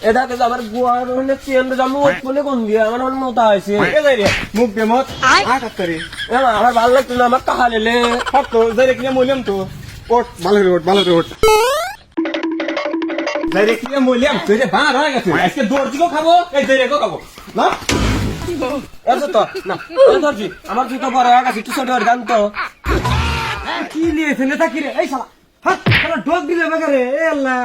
এটা তো আমার গুয়ার হলে চেন জামু বলে কোন দিয়ে আমার মনে মতো আছে মুখ দে মত আকারে আমার ভালো লাগতো না আমার কাহা লেলে তো ডাইরেক্ট নিয়ে মইলাম তো ওট ভালো রে ওট ডাইরেক্ট নিয়ে মইলাম তুই রে বাঁ হয়ে গেছে আজকে দর্জিও খাবো এই ডাইরেক্টও খাবো না এসো তো না ধরছি আমার জুতো বড় হয়ে গেছে একটু ছোট গান তো কি লিয়েছে নেতা কি রে এই শালা হাত শালা ডগ দিলে বাগারে এ আল্লাহ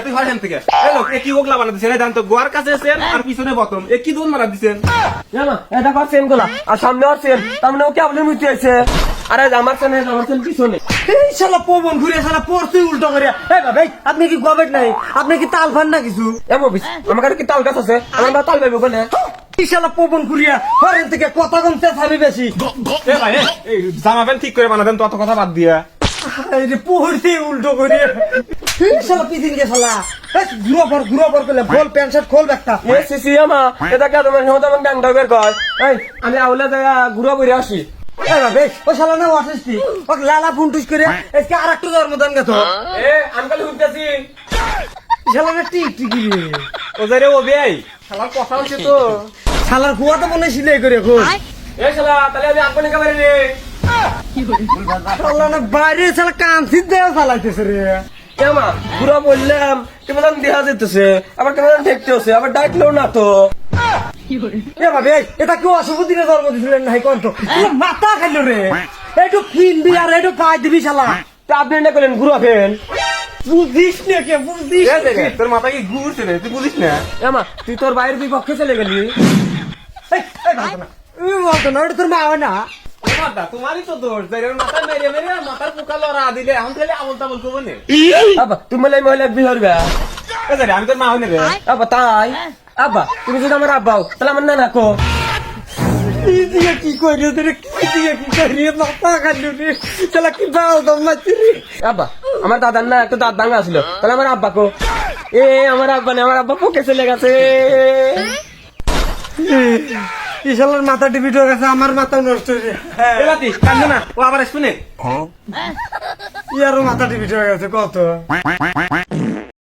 তুই ভাড়েন থেকে এ লোক এ কি ওগলা বানা দিছেন জান তো গোয়ার কাছে আছেন আর পিছনে বতম এ কি দোন মারা দিছেন জানা এটা কর চেন গোলা আর সামনে আর চেন সামনে ও কেবল মিটে আছে আরে আমার চেন পিছনে এই শালা পবন ঘুরে শালা পড়তে উল্টো করে এ ভাই আপনি কি গবেট নাই আপনি কি তাল ফান না কিছু এমন আমার কাছে কি তাল গাছ আছে আমার বা তাল পাইবো কেন এই শালা পবন ঘুরিয়া হরেন থেকে কথা কম চেঁচাবি বেশি এ ভাই এই জামা প্যান্ট ঠিক করে বানাবেন তো অত কথা বাদ দিয়া এই যে পড়তে উল্টো করে এই শালা পিদিন গে শালা ঘুরো পর করলে বল প্যান্ট শার্ট খোল একটা এ সিসি আমা এটা কে তোমার হতো আমি ব্যাংক বের কর এই আমি আউলা যায় ঘুরা বইরে আসি এ ভাবে ও শালা না অসুস্থি ও লালা ফুন্টুস করে আজকে আরেকটু জন্মদান গেছ এ আঙ্কেল হুইতাছি শালা না টিকি রে ও যারে ও বেই শালার কথা হচ্ছে তো শালার কুয়া তো মনে সিলাই করে খোল এ শালা তাহলে আমি আপনি কাবারে রে শালা না বাইরে শালা কানসি দেও চালাইতেছে রে কেমা ঘুরা বললাম কেমন দেখা যেতেছে আবার কেমন দেখতে হচ্ছে আবার ডাকলেও না তো এ ভাবে এটা কেউ অশুভ দিনে জন্ম দিছিলেন নাই কোন তো মাথা খাইলো রে একটু কিনবি আর একটু পাই দিবি শালা তা আপনি না করলেন ঘুরা ফেন বুঝিস না কে বুঝিস তোর মাথা কি ঘুরছে রে তুই বুঝিস না এমা তুই তোর বাইরের বিপক্ষে চলে গেলি বলতো না এটা তোর মা হয় না তোমারই তো দোষ মাথা মেরে মেরে মাথার পোকা লড়া দিলে এখন খালি আমল তামল করবো না আব্বা তুমি বলে মহিলা বিহরবা আমি তোর মা হইনি রে আব্বা তাই আব্বা তুমি যদি আমার আব্বাও তাহলে আমার নানা কো কি করি রে কি করি মাথা খাইলো রে শালা কি বাল দম মারছি রে আব্বা আমার দাদার না একটা দাঁত ভাঙা ছিল তাহলে আমার আব্বা কো এ আমার আব্বা না আমার আব্বা পোকে চলে গেছে শালার মাথা টিভি হয়ে গেছে আমার মাথা নষ্ট হয়ে এলাতি কান্দে না ও আবার শুনে ইয়ারও মাথা টিভি হয়ে গেছে কত